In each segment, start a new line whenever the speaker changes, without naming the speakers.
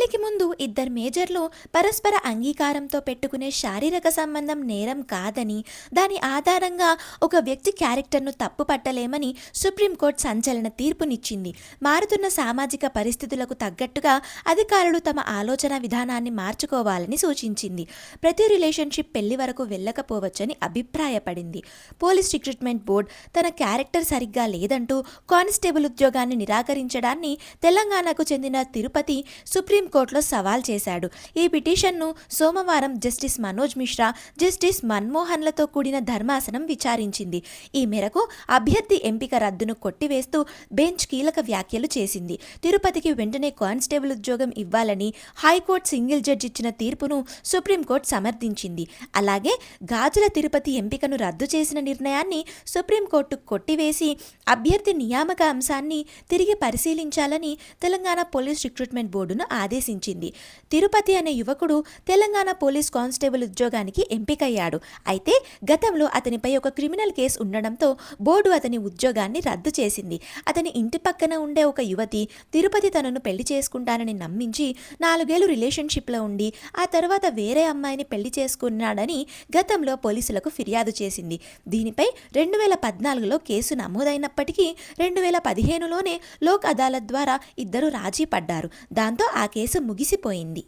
పెళ్లికి ముందు ఇద్దరు మేజర్లు పరస్పర అంగీకారంతో పెట్టుకునే శారీరక సంబంధం నేరం కాదని, దాని ఆధారంగా ఒక వ్యక్తి క్యారెక్టర్ను తప్పు పట్టలేమని సుప్రీంకోర్టు సంచలన తీర్పునిచ్చింది. మారుతున్న సామాజిక పరిస్థితులకు తగ్గట్టుగా అధికారులు తమ ఆలోచన విధానాన్ని మార్చుకోవాలని సూచించింది. ప్రతి రిలేషన్షిప్ పెళ్లి వరకు వెళ్ళకపోవచ్చని అభిప్రాయపడింది. పోలీస్ రిక్రూట్మెంట్ బోర్డు తన క్యారెక్టర్ సరిగ్గా లేదంటూ కానిస్టేబుల్ ఉద్యోగాన్ని నిరాకరించడాన్ని తెలంగాణకు చెందిన తిరుపతి సుప్రీంకోర్టులో సవాల్ చేశాడు. ఈ పిటిషన్ను సోమవారం జస్టిస్ మనోజ్ మిశ్రా, జస్టిస్ మన్మోహన్లతో కూడిన ధర్మాసనం విచారించింది. ఈ మేరకు అభ్యర్థి ఎంపిక రద్దును కొట్టివేస్తూ బెంచ్ కీలక వ్యాఖ్యలు చేసింది. తిరుపతికి వెంటనే కానిస్టేబుల్ ఉద్యోగం ఇవ్వాలని హైకోర్టు సింగిల్ జడ్జి ఇచ్చిన తీర్పును సుప్రీంకోర్టు సమర్థించింది. అలాగే గాజుల తిరుపతి ఎంపికను రద్దు చేసిన నిర్ణయాన్ని సుప్రీంకోర్టు కొట్టివేసి అభ్యర్థి నియామక అంశాన్ని తిరిగి పరిశీలించాలని తెలంగాణ పోలీస్ రిక్రూట్మెంట్ బోర్డును ఆదేశించింది. తిరుపతి అనే యువకుడు తెలంగాణ పోలీస్ కానిస్టేబుల్ ఉద్యోగానికి ఎంపికయ్యాడు. అయితే గతంలో అతనిపై ఒక క్రిమినల్ కేసు ఉండడంతో బోర్డు అతని ఉద్యోగాన్ని రద్దు చేసింది. అతని ఇంటి పక్కన ఉండే ఒక యువతి తిరుపతి తనను పెళ్లి చేసుకుంటానని నమ్మించి 4 ఏళ్లు రిలేషన్షిప్లో ఉండి ఆ తర్వాత వేరే అమ్మాయిని పెళ్లి చేసుకున్నాడని గతంలో పోలీసులకు ఫిర్యాదు చేసింది. దీనిపై 2014లో కేసు నమోదైనప్పటికీ 2015లోనే లోక్ అదాలత్ ద్వారా ఇద్దరు రాజీ పడ్డారు. దాంతో ఆ కేసు ముగిసిపోయింది.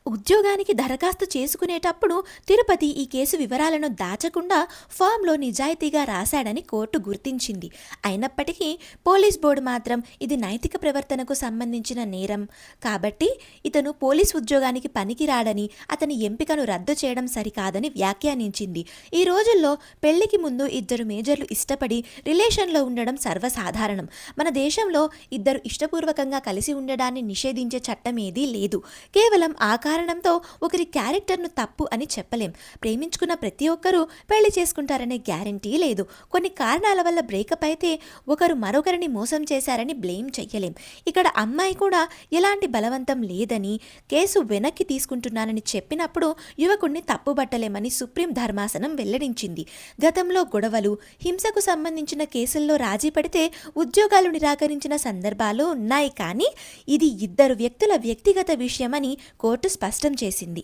ఉద్యోగానికి దరఖాస్తు చేసుకునేటప్పుడు తిరుపతి ఈ కేసు వివరాలను దాచకుండా ఫామ్లో నిజాయితీగా రాశాడని కోర్టు గుర్తించింది. అయినప్పటికీ పోలీస్ బోర్డు మాత్రం ఇది నైతిక ప్రవర్తనకు సంబంధించిన నేరం కాబట్టి ఇతను పోలీస్ ఉద్యోగానికి పనికిరాడని, అతని ఎంపికను రద్దు చేయడం సరికాదని వ్యాఖ్యానించింది. ఈ రోజుల్లో పెళ్లికి ముందు ఇద్దరు మేజర్లు ఇష్టపడి రిలేషన్లో ఉండడం సర్వసాధారణం. మన దేశంలో ఇద్దరు ఇష్టపూర్వకంగా కలిసి ఉండడాన్ని నిషేధించే చట్టమేదీ లేదు. కేవలం కారణంతో ఒకరి క్యారెక్టర్ను తప్పు అని చెప్పలేం. ప్రేమించుకున్న ప్రతి ఒక్కరూ పెళ్లి చేసుకుంటారనే గ్యారంటీ లేదు. కొన్ని కారణాల వల్ల బ్రేకప్ అయితే ఒకరు మరొకరిని మోసం చేశారని బ్లేమ్ చెయ్యలేం. ఇక్కడ అమ్మాయి కూడా ఎలాంటి బలవంతం లేదని, కేసు వెనక్కి తీసుకుంటున్నానని చెప్పినప్పుడు యువకుడిని తప్పుబట్టలేమని సుప్రీం ధర్మాసనం వెల్లడించింది. గతంలో గొడవలు, హింసకు సంబంధించిన కేసుల్లో రాజీ పడితే ఉద్యోగాలు నిరాకరించిన సందర్భాలు ఉన్నాయి. కానీ ఇది ఇద్దరు వ్యక్తుల వ్యక్తిగత విషయమని కోర్టు స్పష్టం చేసింది.